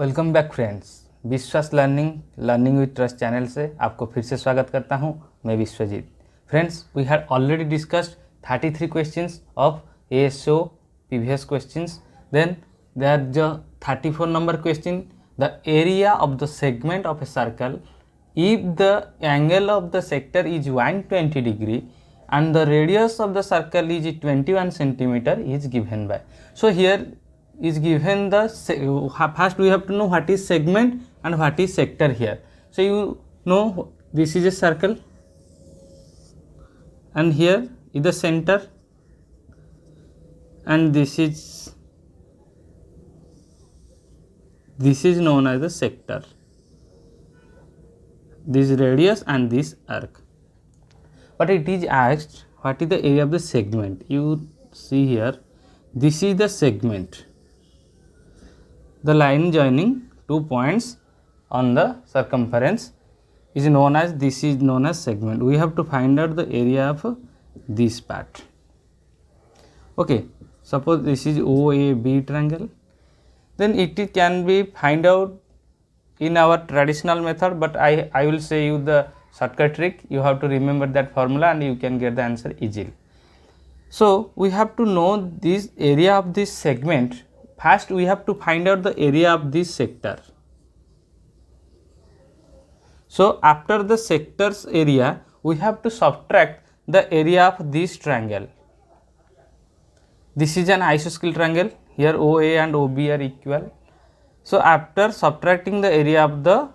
Welcome back friends. Vishwas learning with trust channel से आपको फिर से स्वागत करता हूं। मैं Vishwajeet. Friends, we had already discussed 33 questions of ASO previous questions. Then there the 34 number question, the area of the segment of a circle if the angle of the sector is 120 degree and the radius of the circle is 21 centimeter is given by. So here is given the first we have to know what is segment and what is sector here. So you know this is a circle and here is the center and this is known as the sector, this radius and this arc. But it is asked what is the area of the segment. You see here, this is the segment, the line joining two points on the circumference is known as, this is known as segment. We have to find out the area of this part. Okay, suppose this is OAB triangle, then it can be find out in our traditional method, but I will say you the shortcut trick. You have to remember that formula and you can get the answer easily. So we have to know this area of this segment. First we have to find out the area of this sector. So after the sector's area we have to subtract the area of this triangle. This is an isosceles triangle. Here OA and OB are equal. So after subtracting the area of the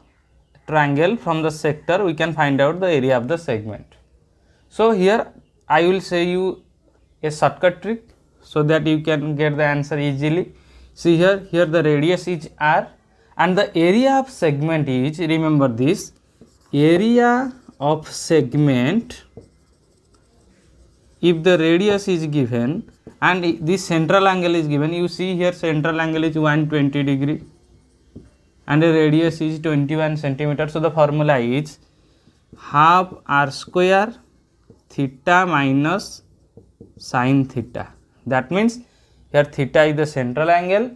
triangle from the sector, we can find out the area of the segment. So here I will say you a shortcut trick so that you can get the answer easily. See here the radius is R and the area of segment is, remember this, area of segment, if the radius is given and this central angle is given, you see here central angle is 120 degree and the radius is 21 centimeter. So the formula is half r square theta minus sin theta. That means here theta is the central angle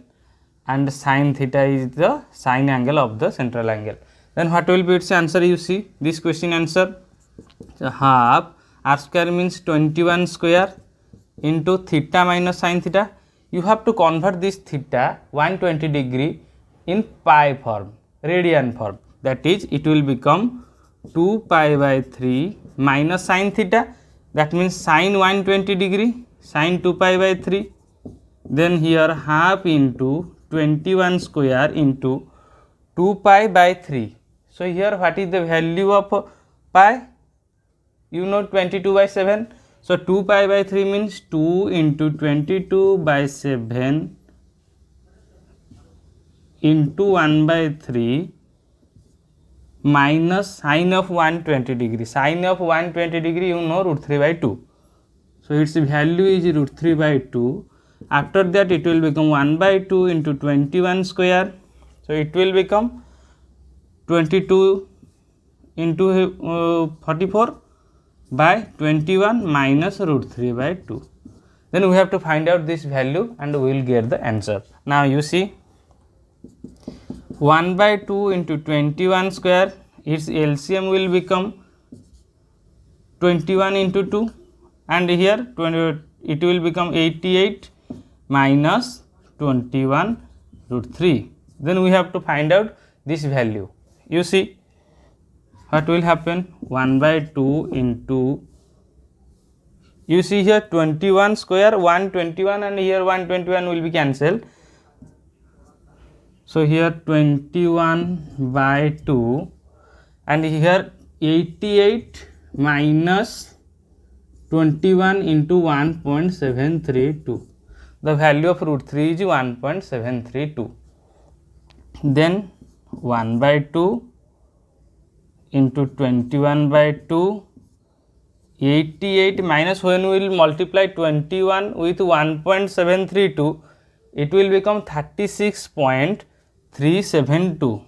and sin theta is the sine angle of the central angle. Then what will be its answer? You see this question answer. So half r square means 21 square into theta minus sin theta. You have to convert this theta 120 degree in pi form, radian form, that is it will become 2 pi by 3 minus sin theta, that means sin 120 degree, sin 2 pi by 3, then here half into 21 square into 2 pi by 3. So here what is the value of pi? You know 22 by 7. So 2 pi by 3 means 2 into 22 by 7 into 1 by 3 minus sine of 120 degree. Sine of 120 degree you know root 3 by 2. So its value is root 3 by 2. After that it will become 1 by 2 into 21 square. So it will become 22 into 44 by 21 minus root 3 by 2. Then we have to find out this value and we will get the answer. Now you see 1 by 2 into 21 square, its LCM will become 21 into 2 and here it will become 88 minus 21 root 3. Then we have to find out this value. You see what will happen, 1 by 2 into, you see here 21 square 121 and here 121 will be cancelled. So here 21 by 2 and here 88 minus 21 into 1.732. The value of root 3 is 1.732. Then 1 by 2 into 21 by 2, 88 minus, when we will multiply 21 with 1.732, it will become 36.372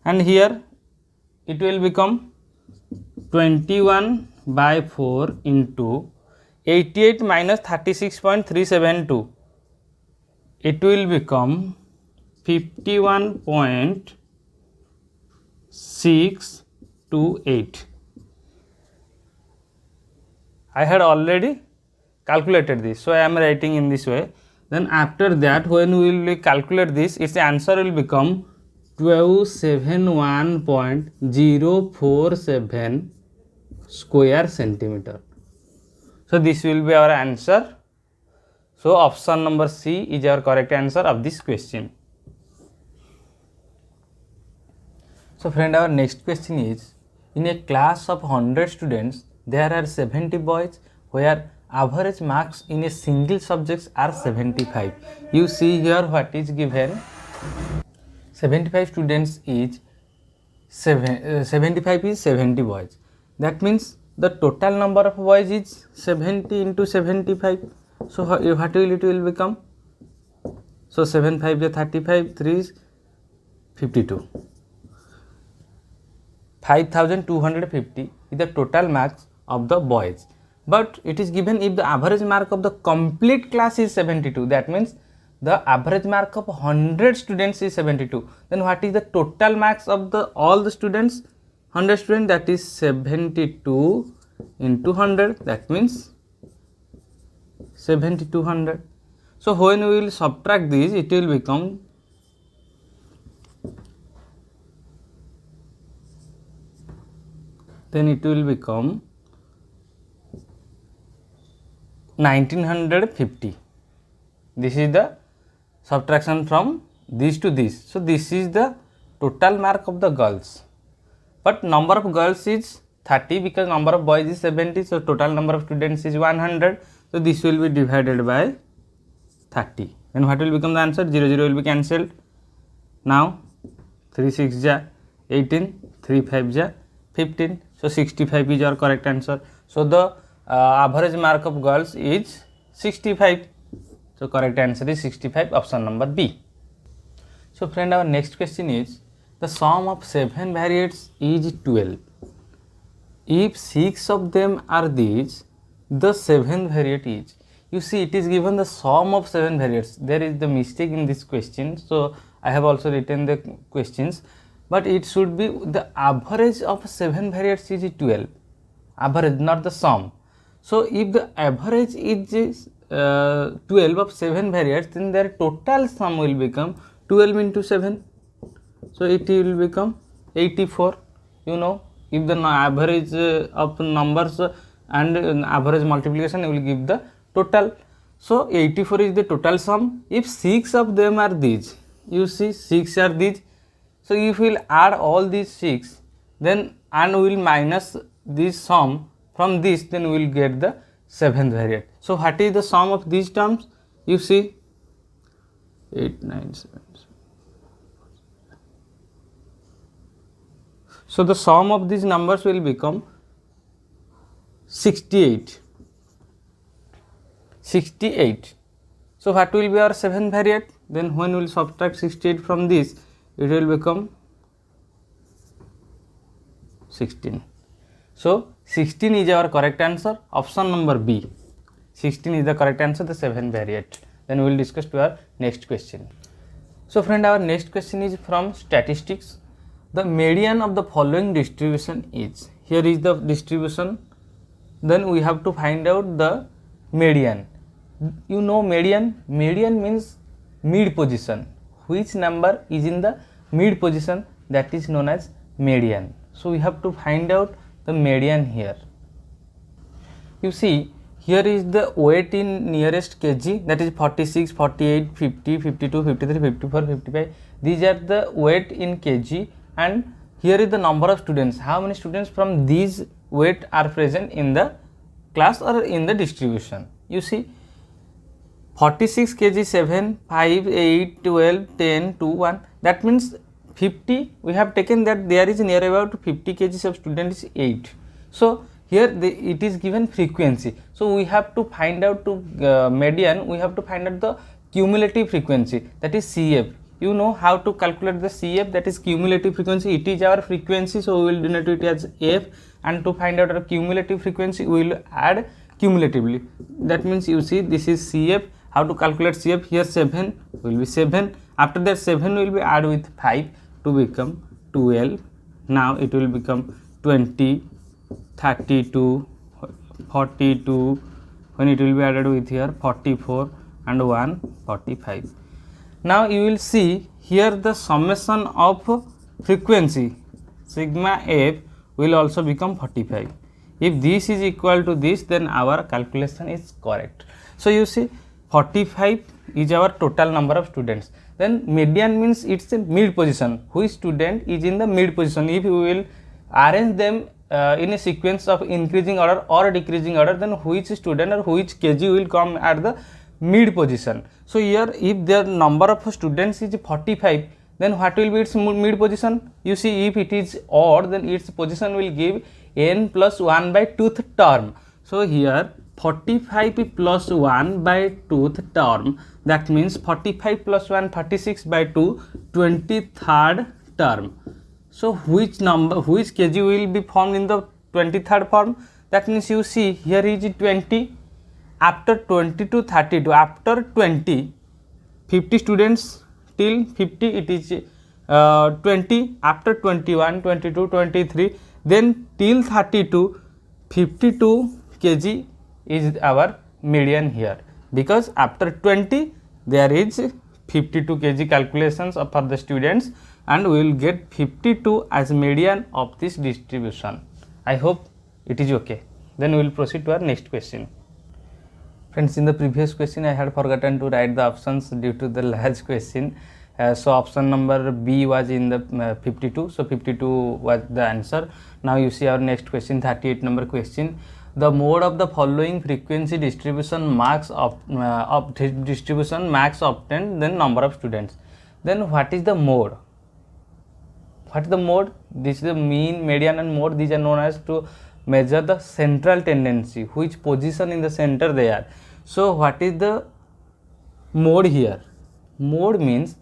and here it will become 21 by 4 into 88 minus 36.372, it will become 51.628. I had already calculated this, so I am writing in this way. Then after that, when we will calculate this, its answer will become 1271.047 square centimeter. So this will be our answer. So option number C is our correct answer of this question. So friend, our next question is, in a class of 100 students, there are 70 boys where average marks in a single subject are 75. You see here what is given. 75 students is 75 is 70 boys. That means the total number of boys is 70 into 75. So what will it will become? So 7 5 is 35, 3 is 52. 5250 is the total marks of the boys. But it is given if the average mark of the complete class is 72. That means the average mark of 100 students is 72. Then what is the total marks of the all the students? 100 students, that is 72 into 100. That means 7200. So when we will subtract this, it will become then it will become 1950. This is the subtraction from this to this. So this is the total mark of the girls, but number of girls is 30 because number of boys is 70. So total number of students is 100. So this will be divided by 30. Then what will become the answer? 0 0 will be cancelled. Now 3 6 ja 18, 3 5 ja 15. So 65 is our correct answer. So the average mark of girls is 65. So correct answer is 65, option number B. So friend, our next question is, the sum of 7 variates is 12. If 6 of them are these, the 7th variate is. You see, it is given the sum of 7 variates. There is the mistake in this question. So I have also written the questions, but it should be the average of 7 variates is 12. Average, not the sum. So if the average is 12 of 7 variates, then their total sum will become 12 into 7. So it will become 84. You know, if the average of numbers and average multiplication will give the total. So 84 is the total sum. If 6 of them are these, you see 6 are these. So if we will add all these 6, then and we will minus this sum from this, then we will get the 7th variate. So what is the sum of these terms? You see 8 9 7. So the sum of these numbers will become 68. 68. So what will be our 7th variate? Then when we will subtract 68 from this, it will become 16. So 16 is our correct answer, option number B. 16 is the correct answer, the 7th variate. Then we will discuss to our next question. So friend, our next question is from statistics. The median of the following distribution is. Here is the distribution. Then we have to find out the median. You know median? Median means mid position. Which number is in the mid position, that is known as median. So we have to find out the median here. You see, here is the weight in nearest kg, that is 46, 48, 50, 52, 53, 54, 55. These are the weight in kg, and here is the number of students. How many students from these weight are present in the class or in the distribution? You see, 46 kg 7, 5, 8, 12, 10, 2, 1. That means 50, we have taken that there is near about 50 kg of students is 8. So here it is given frequency. So we have to find out to median, we have to find out the cumulative frequency, that is CF. You know how to calculate the CF, that is cumulative frequency. It is our frequency, so we will denote it as F, and to find out our cumulative frequency we will add cumulatively. That means you see this is CF. How to calculate CF? Here 7 will be 7. After that 7 will be add with 5 to become 12. Now it will become 20, 32, 42. When it will be added with here 44 and 1 45. Now you will see here the summation of frequency sigma f will also become 45. If this is equal to this, then our calculation is correct. So you see 45 is our total number of students. Then median means it's a mid position. Which student is in the mid position? If you will arrange them in a sequence of increasing order or decreasing order, then which student or which kg will come at the mid position. So here if the number of students is 45, then what will be its mid position? You see, if it is odd, then its position will give n plus 1 by 2th term. So here 45 plus 1 by 2th term, that means 45 plus 1 36 by 2 23rd term. So which number, which kg will be formed in the 23rd form? That means you see here is 20. After 20 to 32, after 20, 50 students till 50 it is 20, after 21, 22, 23, then till 32, 52 kg is our median here, because after 20 there is 52 kg calculations for the students, and we will get 52 as median of this distribution. I hope it is okay. Then we will proceed to our next question. Friends, in the previous question I had forgotten to write the options due to the large question. So option number B was in the 52, so 52 was the answer. Now you see our next question, 38 number question. The mode of the following frequency distribution marks of distribution max obtained, then number of students. Then what is the mode? What is the mode? This is the mean, median and mode. These are known as to measure the central tendency, which position in the center they are. So what is the mode here? Mode means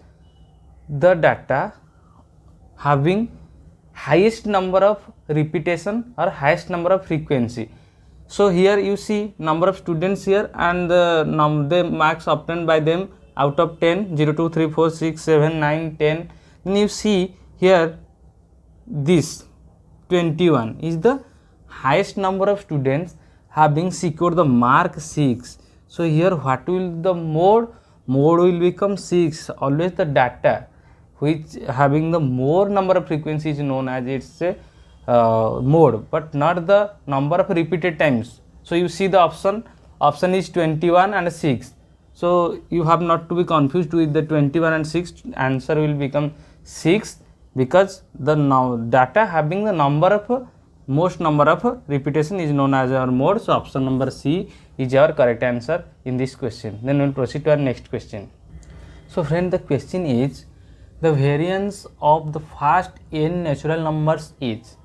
the data having highest number of repetition or highest number of frequency. So here you see number of students here and the marks obtained by them out of 10, 0, 2, 3, 4, 6, 7, 9, 10. Then you see here this 21 is the highest number of students having secured the mark 6. So here what will the mode? Mode will become 6. Always the data which having the more number of frequency is known as its mode, but not the number of repeated times. So you see the option is 21 and 6. So you have not to be confused with the 21 and 6. Answer will become 6, because the data having the most number of repetition is known as our mode. So option number C is our correct answer in this question. Then we will proceed to our next question. So friend, the question is the variance of the first n natural numbers is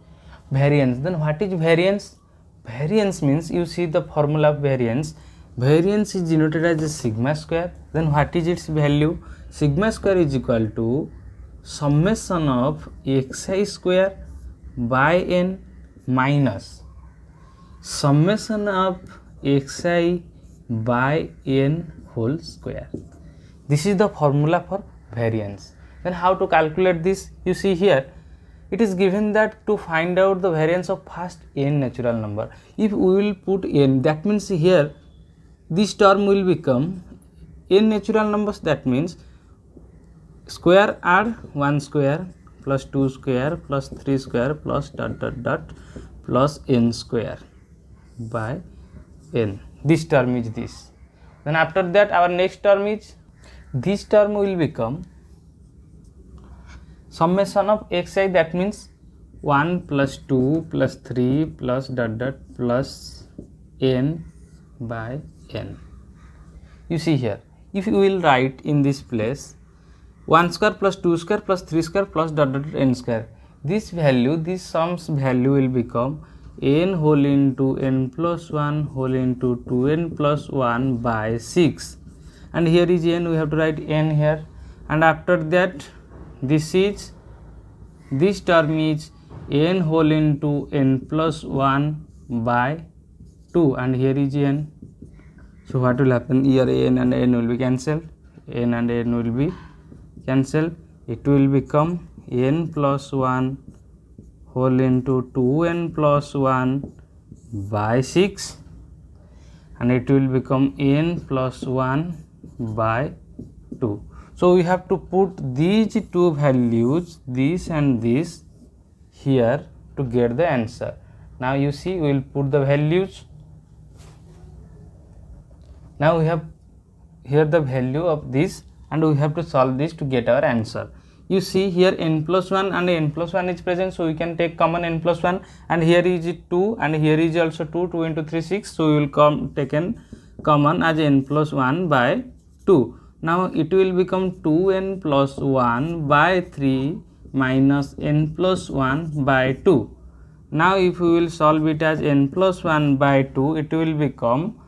variance. Then what is variance? Variance means, you see the formula of variance. Variance is denoted as a sigma square. Then what is its value? Sigma square is equal to summation of xi square by n minus summation of xi by n whole square. This is the formula for variance. Then how to calculate this? You see here it is given that to find out the variance of first n natural number, if we will put n, that means here this term will become n natural numbers. That means square add 1 square plus 2 square plus 3 square plus dot dot dot plus n square by n. This term is this. Then after that our next term is, this term will become summation of xi, that means 1 plus 2 plus 3 plus dot dot plus n by n. You see here, if you will write in this place 1 square plus 2 square plus 3 square plus dot dot n square, this value, this sum's value will become n whole into n plus 1 whole into 2n plus 1 by 6, and here is n, we have to write n here, and after that this term is n whole into n plus 1 by 2, and here is n. So what will happen here? n and n will be cancelled, n and n will be cancelled. It will become n plus 1 whole into 2n plus 1 by 6, and it will become n plus 1 by 2. So we have to put these two values, this and this, here to get the answer. Now you see, we will put the values. Now we have here the value of this, and we have to solve this to get our answer. You see here n plus 1 and n plus 1 is present, so we can take common n plus 1, and here is 2 and here is also 2, 2 into 3 6, so we will taken common as n plus 1 by 2. Now it will become 2n plus 1 by 3 minus n plus 1 by 2. Now if we will solve it as n plus 1 by 2, it will become,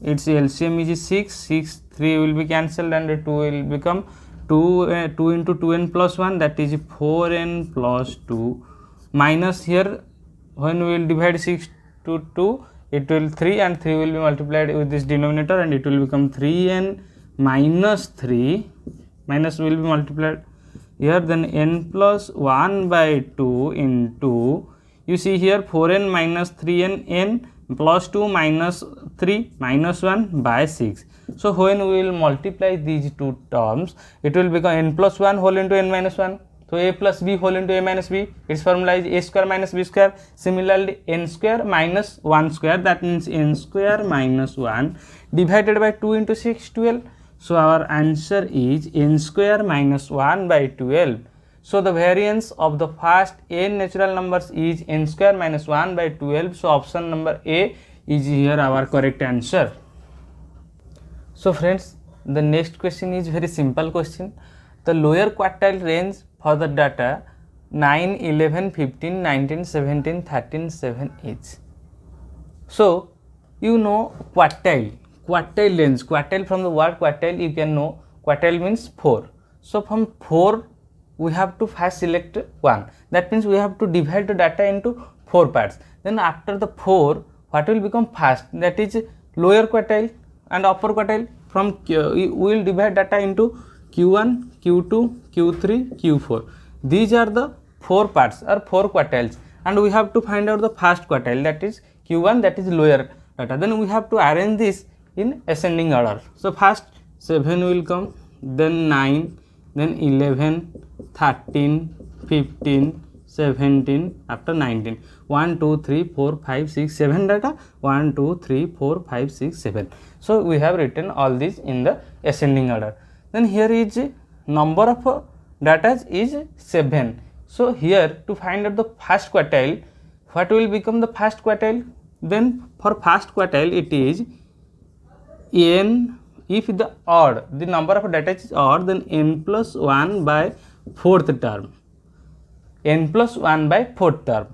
its LCM is 6, 6, 3 will be cancelled, and 2 will become 2 into 2n plus 1, that is 4n plus 2, minus here when we will divide 6 to 2, it will 3 and 3 will be multiplied with this denominator, and it will become 3n minus 3, minus will be multiplied here, then n plus 1 by 2 into, you see here 4n minus 3n, n plus 2 minus 3 minus 1 by 6. So when we will multiply these two terms, it will become n plus 1 whole into n minus 1. So a plus b whole into a minus b, its formula is a square minus b square. Similarly, n square minus 1 square, that means n square minus 1 divided by 2 into 6, 12. So our answer is n square minus 1 by 12. So the variance of the first n natural numbers is n square minus 1 by 12. So option number A is here our correct answer. So friends, the next question is very simple question. The lower quartile range for the data 9, 11, 15, 19, 17, 13, 7 is. So you know quartile range, quartile, from the word quartile you can know quartile means 4. So from 4 we have to first select 1, that means we have to divide the data into 4 parts. Then after the 4, what will become first, that is lower quartile and upper quartile. From we will divide data into Q1, Q2, Q3, Q4. These are the 4 parts or 4 quartiles, and we have to find out the first quartile, that is Q1, that is lower data. Then we have to arrange this in ascending order. So first 7 will come, then 9, then 11, 13, 15, 17, after 19. 1, 2, 3, 4, 5, 6, 7 data. 1, 2, 3, 4, 5, 6, 7. So we have written all these in the ascending order. Then here is number of data is 7. So here to find out the first quartile, what will become the first quartile? Then for first quartile it is n, if the odd, the number of data is odd, then n plus 1 by 4th term, n plus 1 by 4th term.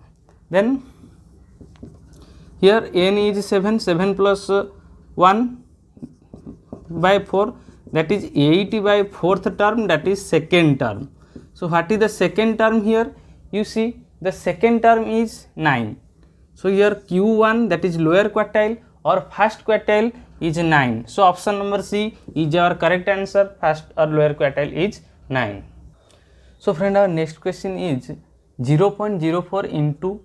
Then here n is 7, 7 plus 1 by 4, that is 8 by 4th term, that is second term. So what is the second term here? You see the second term is 9. So here Q1, that is lower quartile or first quartile, is 9. So option number C is our correct answer. First or lower quartile is 9. So friend, our next question is 0.04 into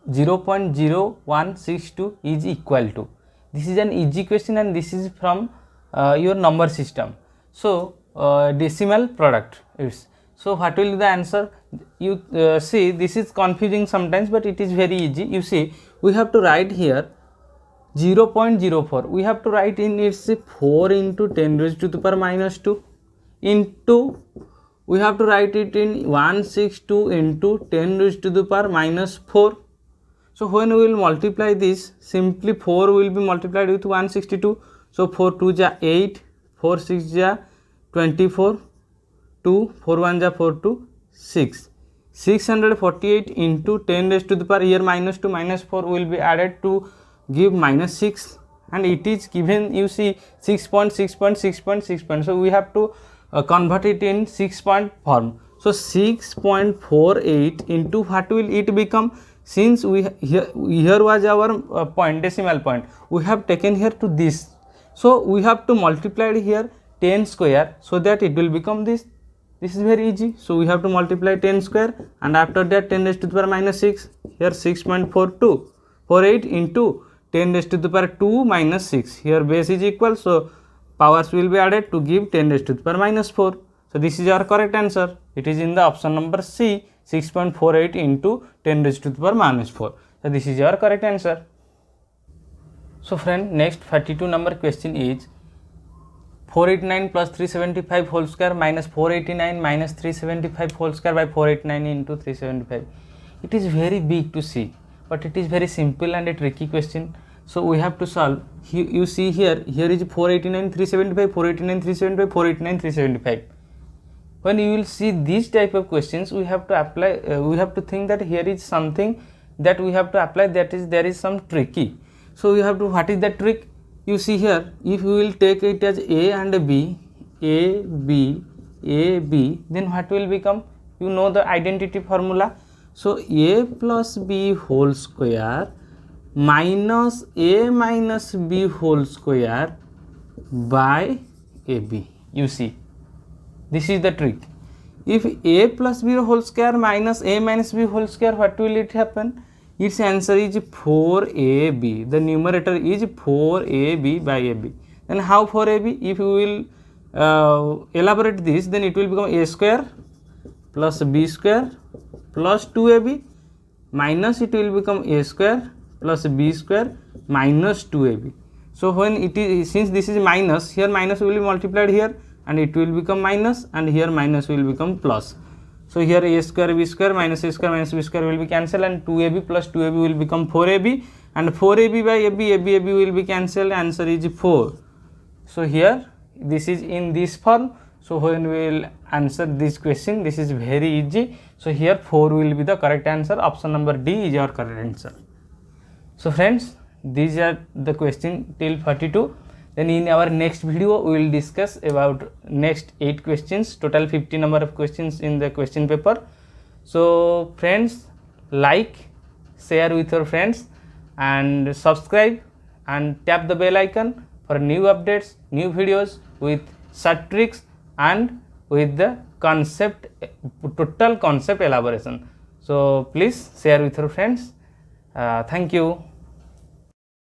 0.0162 is equal to. This is an easy question, and this is from your number system. So decimal product is. So what will be the answer? You see, this is confusing sometimes, but it is very easy. You see, we have to write here 0.04. We have to write in its 4 into 10 raised to the power minus 2 into, we have to write it in 162 into 10 raised to the power minus 4. So when we will multiply this, simply 4 will be multiplied with 162. So 4 2 ja 8, 4 6 ja 24, 2 4 1 ja 4 2 6. 648 into 10 raised to the power, here minus 2 minus 4 will be added to give minus 6, and it is given, you see, 6.6.6.6. So we have to convert it in 6 point form. So 6.48 into what will it become? Since we here was our point, decimal point, we have taken here to this So we have to multiply it here 10 square, so that it will become this. This is very easy. So we have to multiply 10 square, and after that 10 raised to the power minus 6, here 6.48 into 10 raised to the power 2 minus 6, here base is equal, so powers will be added to give 10 raised to the power minus 4. So this is our correct answer. It is in the option number C, 6.48 into 10 raised to the power minus 4. So this is your correct answer. So friend, next 42 number question is 489 plus 375 whole square minus 489 minus 375 whole square by 489 into 375. It is very big to see, but it is very simple and a tricky question. So we have to solve. You see here is 489 375, 489 375, 489 375. When you will see these type of questions, we have to apply, we have to think that here is something that we have to apply, that is there is some tricky. So you have to, what is the trick? You see here, if you will take it as A and B, A, B, A, B, then what will become? You know the identity formula. So A plus B whole square minus A minus B whole square by AB. You see, this is the trick. If A plus B whole square minus A minus B whole square, what will it happen? Its answer is 4AB. The numerator is 4AB by AB. Then how 4AB? If you will elaborate this, then it will become A square plus B square plus 2AB minus it will become A square plus B square minus 2AB. So when it is, since this is minus, here minus will be multiplied here, and it will become minus, and here minus will become plus. So here A square B square minus A square minus B square will be cancelled, and 2AB plus 2AB will become 4AB, and 4AB by AB will be cancelled. Answer is 4. So here this is in this form. So when we will answer this question, this is very easy. So here 4 will be the correct answer. Option number D is your correct answer. So friends, these are the question till 42. Then in our next video we will discuss about next 8 questions, total 50 number of questions in the question paper. So friends, like, share with your friends, and subscribe and tap the bell icon for new updates, new videos with short tricks and with the concept, total concept elaboration. So please share with your friends. Thank you.